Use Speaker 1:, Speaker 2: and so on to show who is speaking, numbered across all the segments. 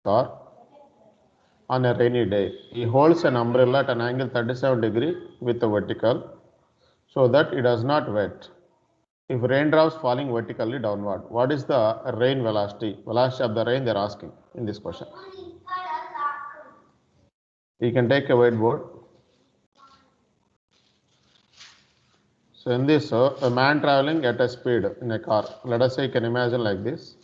Speaker 1: car on a rainy day. He holds an umbrella at an angle 37 degree with the vertical so that it does not wet. If raindrops falling vertically downward, what is the rain velocity? Velocity of the rain they are asking in this question. You can take a whiteboard. So in this, a man traveling at a speed in a car. Let us say you can imagine like this.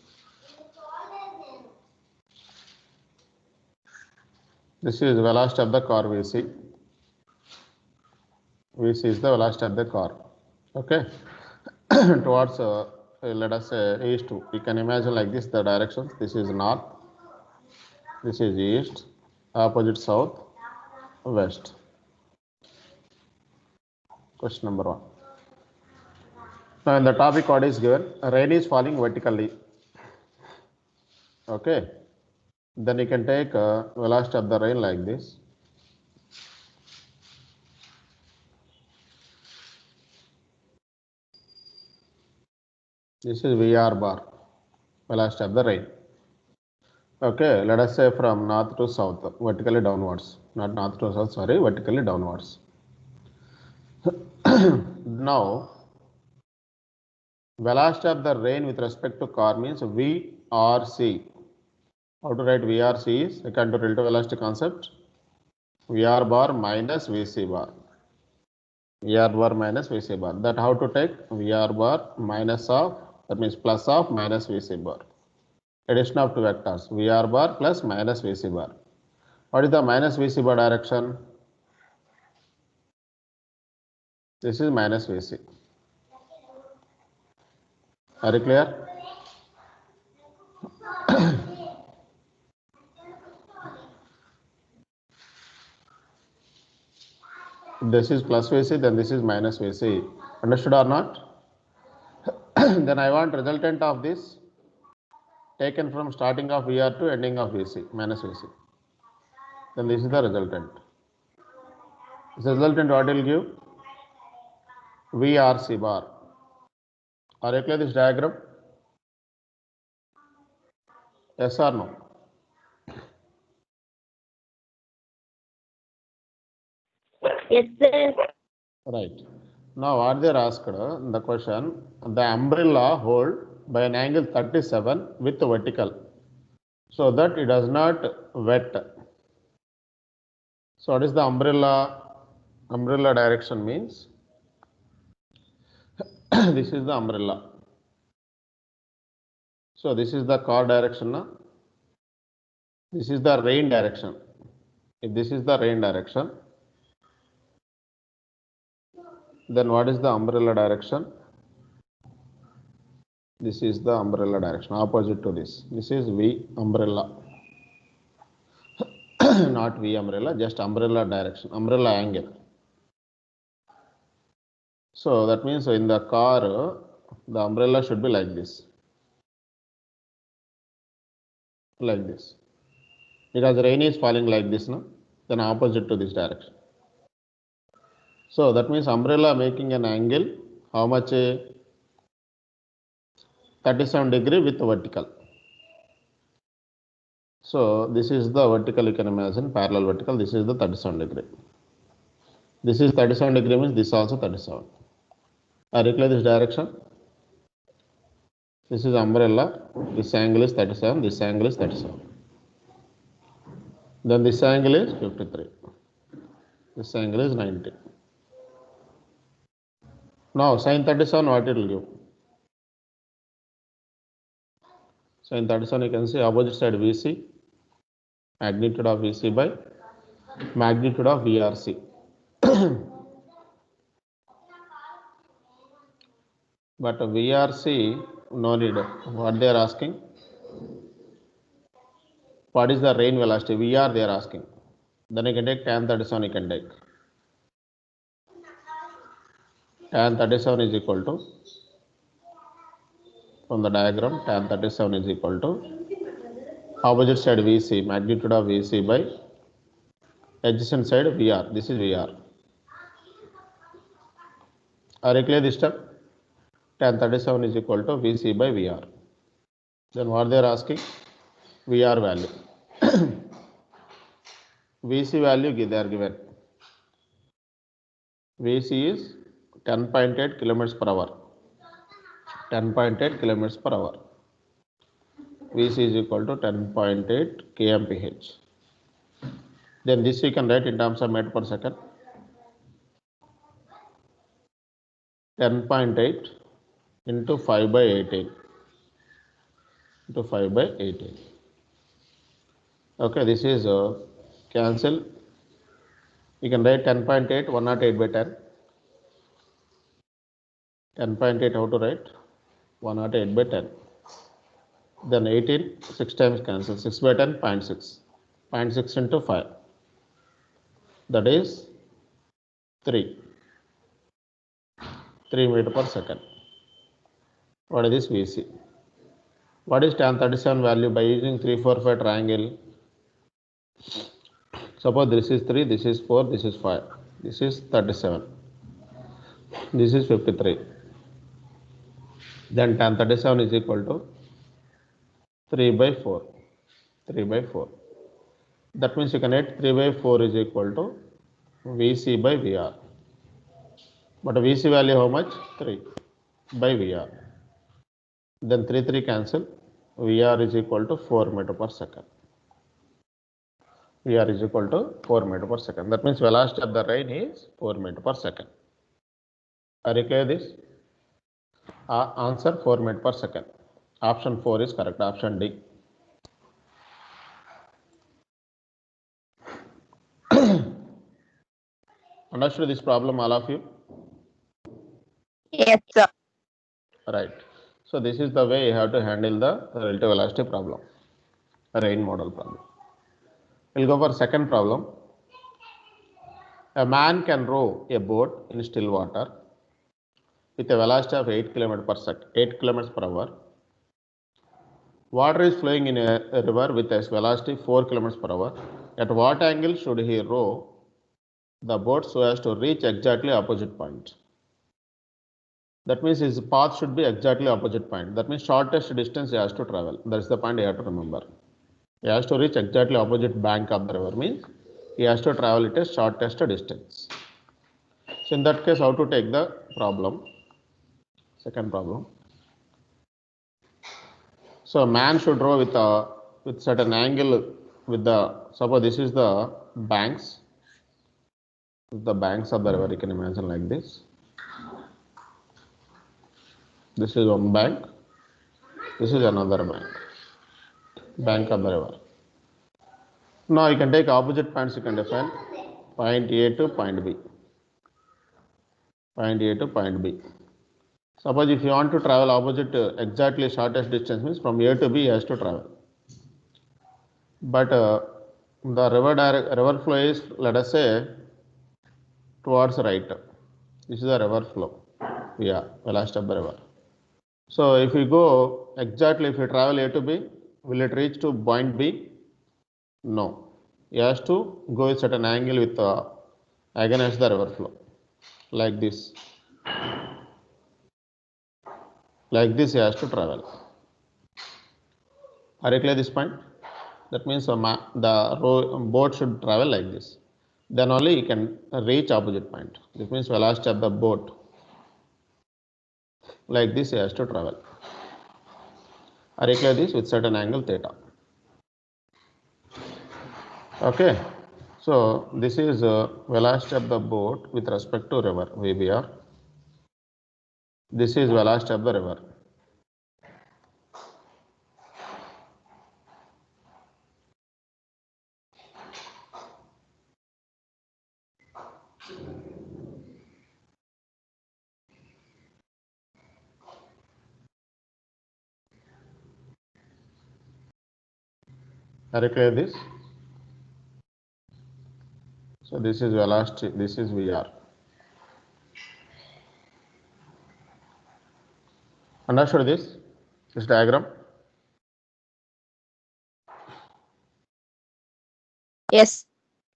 Speaker 1: This is velocity of the car VC. VC is the velocity of the car. Okay. Towards let us say east. You can imagine like this the directions. This is north. This is east. Opposite south. West. Question number 1. Now in the topic what is given, rain is falling vertically. Okay. Then you can take velocity of the rain like this. This is VR bar, velocity of the rain. Okay, let us say from north to south, vertically downwards. Not north to south, sorry, vertically downwards. Now, velocity of the rain with respect to car means VRC. How to write VRC is according to relative velocity concept. VR bar minus VC bar. VR bar minus VC bar. That how to take VR bar minus of, that means plus of minus VC bar. Addition of two vectors, VR bar plus minus VC bar. What is the minus VC bar direction? This is minus VC. Are you clear? This is plus VC, then this is minus VC. Understood or not? Then I want resultant of this taken from starting of VR to ending of VC, minus VC. Then this is the resultant. This resultant what will give? VRC bar. Are you clear this diagram? Yes or no?
Speaker 2: Yes, sir.
Speaker 1: Right. Now what they are asked, the question, the umbrella hold by an angle 37 with vertical so that it does not wet. So what is the umbrella? Umbrella direction means this is the umbrella. So this is the car direction. This is the rain direction. If this is the rain direction, then what is the umbrella direction? This is the umbrella direction, opposite to this. This is V umbrella. Not V umbrella, just umbrella direction, umbrella angle. So that means in the car, the umbrella should be like this. Like this. Because rain is falling like this, no? Then opposite to this direction. So that means umbrella making an angle, how much? 37 degree with vertical. So this is the vertical, you can imagine, parallel vertical. This is the 37 degree. This is 37 degree means this also 37. Are you clear this direction? This is umbrella. This angle is 37. This angle is 37. Then this angle is 53. This angle is 90. Now sin 37 what it will give? Sin 37 you can see opposite side VC, magnitude of VC by magnitude of VRC. But VRC, no need. What they are asking? What is the rain velocity? VR they are asking. Then you can take tan 37, you can take. Tan 37 is equal to, from the diagram, tan 37 is equal to opposite side VC, magnitude of VC by adjacent side VR. This is VR. Are you clear this step? Tan 37 is equal to VC by VR. Then what they are asking? VR value. VC value they are given. VC is 10.8 kilometers per hour. 10.8 kilometers per hour. VC is equal to 10.8 kmph. Then this you can write in terms of meter per second. 10.8 into 5 by 18 into 5 by 18. Okay, this is cancel. You can write 10.8, 108 by 10. 10.8 how to write? 108 by 10. Then 18, 6 times cancel. 6 by 10, 0.6. 0.6 into 5. That is 3. 3 meter per second. What is this VC? What is tan 37 value by using 3, 4, 5 triangle? Suppose this is 3, this is 4, this is 5. This is 37. This is 53. Then tan 37 is equal to 3 by 4. 3 by 4. That means you can write 3 by 4 is equal to VC by VR. But VC value how much? 3 by VR. Then 3 cancel. VR is equal to 4 meter per second. VR is equal to 4 meter per second. That means velocity of the rain is 4 meter per second. Are you clear this? Answer 4 meter per second. Option 4 is correct. Option D. Understood this problem, all of you?
Speaker 2: Yes, sir.
Speaker 1: Right. So this is the way you have to handle the relative velocity problem, rain model problem. We'll go for second problem. A man can row a boat in still water with a velocity of 8 km per second, 8 km per hour. Water is flowing in a river with a velocity 4 km per hour. At what angle should he row the boat so as to reach exactly opposite point? That means his path should be exactly opposite point. That means shortest distance he has to travel. That is the point you have to remember. He has to reach exactly opposite bank of the river, means he has to travel it as shortest distance. So in that case, how to take the problem? Second problem. So a man should row with certain angle with the, suppose this is the banks of the river. You can imagine like this. This is one bank. This is another bank of the river. Now you can take opposite points. You can define point A to point B. Point A to point B. Suppose if you want to travel opposite exactly shortest distance, means from A to B he has to travel. But the river flow is, let us say, towards right. This is the river flow. Yeah, velocity of the river. So if we go exactly, if we travel A to B, will it reach to point B? No. He has to go at certain angle with against the river flow, like this. Like this he has to travel. Are you clear this point? That means the boat should travel like this. Then only you can reach opposite point. This means velocity of the boat. Like this he has to travel. Are you clear this with certain angle theta? Okay. So this is velocity of the boat with respect to river, VBR. This is velocity of the river. Are you clear this? So this is velocity, this is VR. Understood this diagram?
Speaker 2: Yes,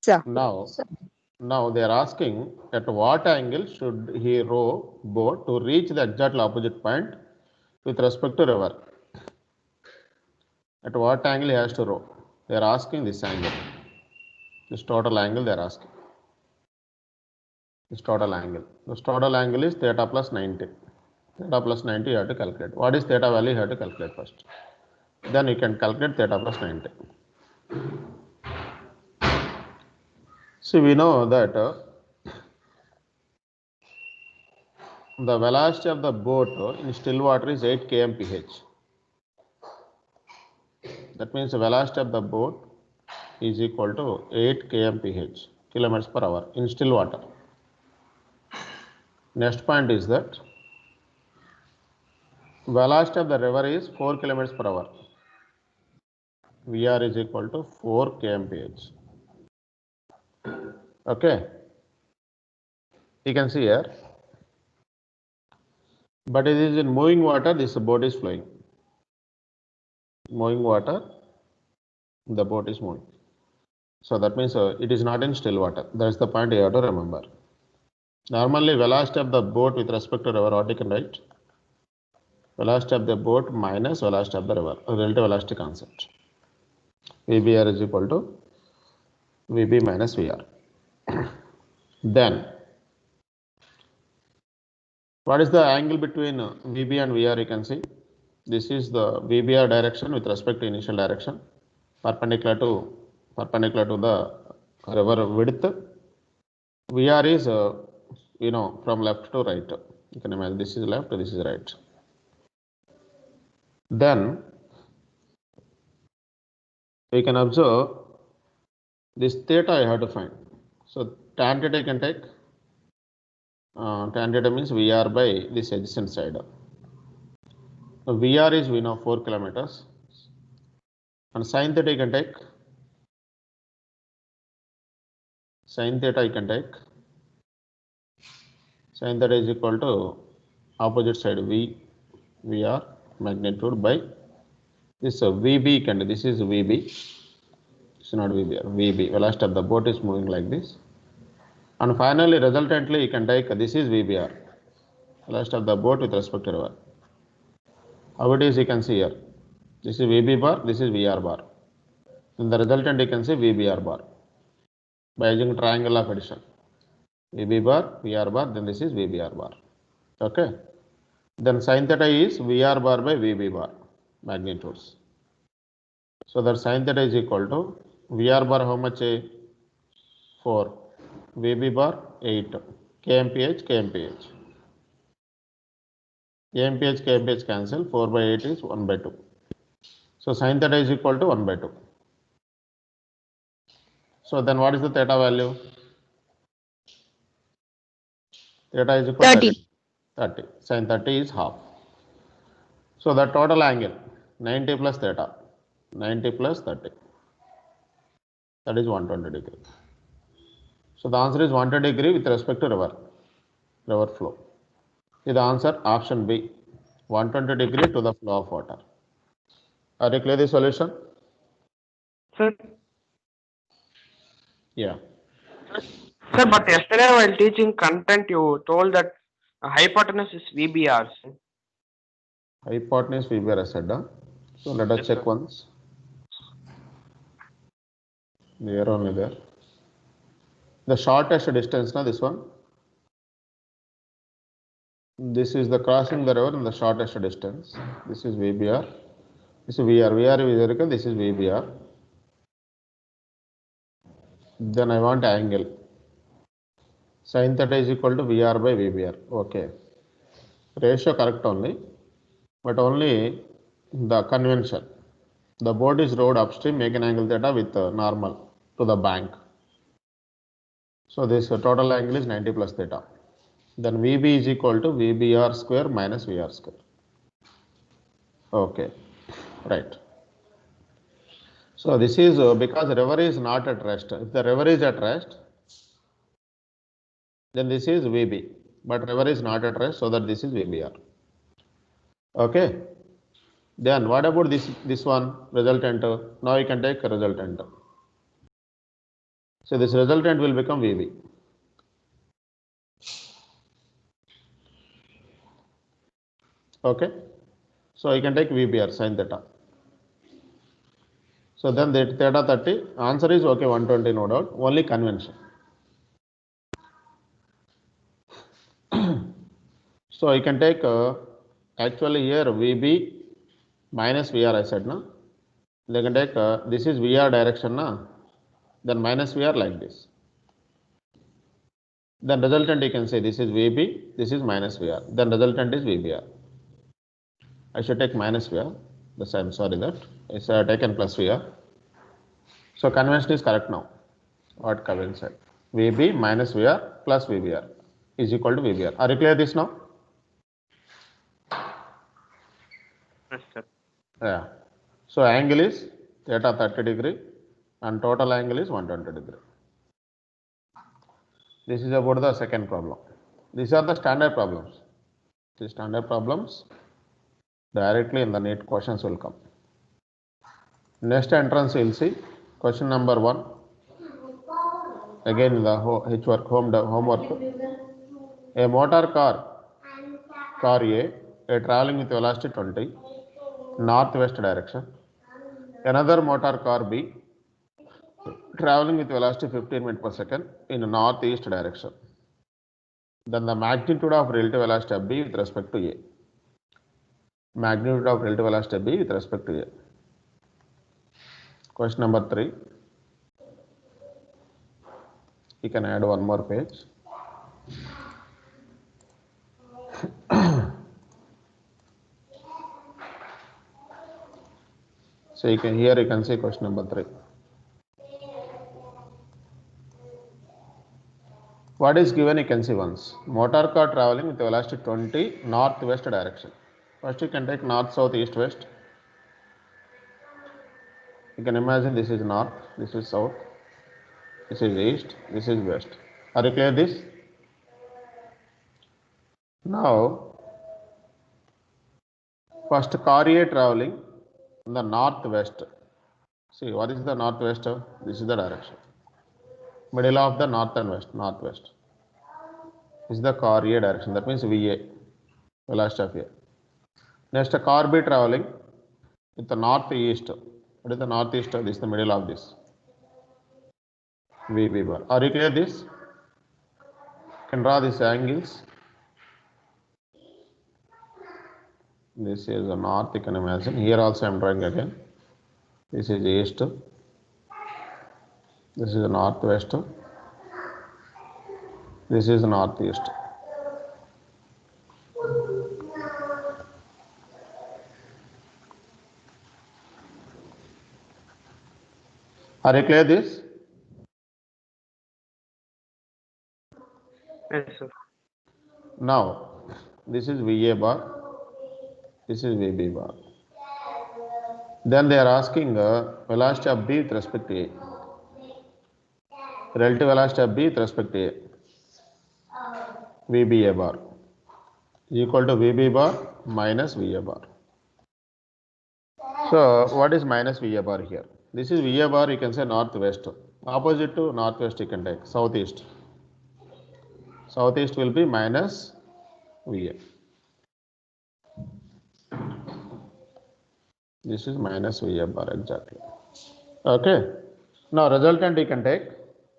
Speaker 2: sir.
Speaker 1: Now they are asking at what angle should he row boat to reach the exact opposite point with respect to river. At what angle he has to row? They are asking this angle. This total angle they are asking. This total angle. This total angle is theta plus 90. Theta plus 90 you have to calculate. What is theta value you have to calculate first. Then you can calculate theta plus 90. See, we know that the velocity of the boat in still water is 8 kmph. That means the velocity of the boat is equal to 8 kmph, kilometers per hour in still water. Next point is that velocity of the river is 4 kilometers per hour. VR is equal to 4 kmph. Okay. You can see here. But it is in moving water, this boat is flowing. Moving water, the boat is moving. So that means it is not in still water. That's the point you have to remember. Normally, velocity of the boat with respect to river, what you can write? Velocity of the boat minus velocity of the river, relative velocity concept. VBR is equal to VB minus VR. Then, what is the angle between VB and VR? You can see this is the VBR direction with respect to initial direction, perpendicular to the river width. VR is from left to right. You can imagine this is left, this is right. Then we can observe this theta I have to find. So tan theta you can take. Tan theta means VR by this adjacent side. So VR is 4 kilometers. And sin theta you can take. Sin theta you can take. Sin theta is equal to opposite side VR magnitude by this VB you can do. This is VB. It's not VBR. VB. Velocity of the boat is moving like this. And finally, resultantly, you can take this is VBR. Velocity of the boat with respect to river. How it is, you can see here. This is VB bar, this is VR bar. In the resultant, you can see VBR bar by using triangle of addition. VB bar, VR bar, then this is VBR bar. Okay. Then sin theta is VR bar by VB bar magnitudes. So that sin theta is equal to VR bar how much? 4. VB bar 8. kmph, kmph. kmph cancel. 4 by 8 is 1 by 2. So sin theta is equal to 1 by 2. So then what is the theta value? Theta is equal to
Speaker 2: 30.
Speaker 1: 30. Sin 30 is half. So the total angle 90 plus theta. 90 plus 30. That is 120 degree. So the answer is 120 degree with respect to river flow. The answer option B, 120 degree to the flow of water. Are you clear the solution?
Speaker 3: Sir,
Speaker 1: Yeah.
Speaker 3: sir, but yesterday while teaching content, you told that hypotenuse is VBR. Sir.
Speaker 1: Hypotenuse VBR I said. So let us
Speaker 3: Yes,
Speaker 1: check
Speaker 3: sir.
Speaker 1: once. There only there. The shortest distance, this one. This is the crossing the river in the shortest distance. This is VBR. This is VR. VR is equal. This is VBR. Then I want angle. Sin theta is equal to VR by VBR. Okay. Ratio correct only, but only the convention. The boat is rowed upstream, make an angle theta with normal to the bank. So this total angle is 90 plus theta. Then VB is equal to VBR square minus VR square. Okay, right. So this is because the river is not at rest. If the river is at rest, then this is VB. But river is not at rest, so that this is VBR. Okay. Then what about this one resultant? Now you can take a resultant. So this resultant will become VB. Okay. So you can take VBR sin theta. So then that theta 30, answer is okay, 120, no doubt, only convention. So you can take actually here VB minus VR, I said, no? They can take this is VR direction, no? Then minus VR like this. Then resultant you can say this is VB, this is minus VR. Then resultant is VBR. I should take minus VR. This I'm sorry that it's taken plus VR. So convention is correct now. What Kevin said. VB minus VR plus VBR is equal to VBR. Are you clear this now?
Speaker 3: Yes, sir.
Speaker 1: Yeah. So angle is theta 30 degree and total angle is 120 degree. This is about the second problem. These are the standard problems. These standard problems directly in the NEET questions will come. Next entrance you will see question number 1. Again the homework. A motor car A traveling with velocity 20 northwest direction. Another motor car B traveling with velocity 15 meters per second in northeast direction. Then the magnitude of relative velocity of B with respect to A. Magnitude of relative velocity of B with respect to A. Question number 3. You can add one more page. So you can see question number 3. What is given you can see once. Motor car traveling with velocity 20 northwest direction. First you can take north, south, east, west. You can imagine this is north, this is south, this is east, this is west. Are you clear this? Now, first car A traveling in the northwest. See, what is the northwest? This is the direction. Middle of the north and west, northwest. This is the car A direction, that means VA, velocity of A. Next, car B traveling with the northeast. What is the northeast? This is the middle of this. VB bar. Are you clear this? You can draw these angles. This is the north, you can imagine. Here also I am drawing again. This is east. This is the northwest. This is northeast. Are you clear this?
Speaker 3: Yes, sir.
Speaker 1: Now, this is VA bar. This is VB bar. Then they are asking velocity of B with respect to A. Relative velocity of B with respect to A. VBA bar is equal to VB bar minus VA bar. So, what is minus VA bar here? This is VA bar, you can say northwest. Opposite to northwest, you can take southeast. Southeast will be minus VA. This is minus VA bar exactly. Okay. Now, resultant you can take.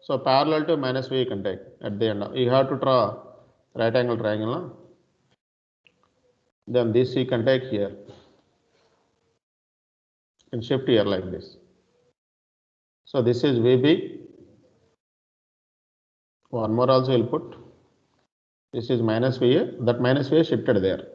Speaker 1: So, parallel to minus V you can take at the end. You have to draw right angle triangle. No? Then this you can take here. You can shift here like this. So, this is VB. One more also will put. This is minus VA. That minus VA shifted there.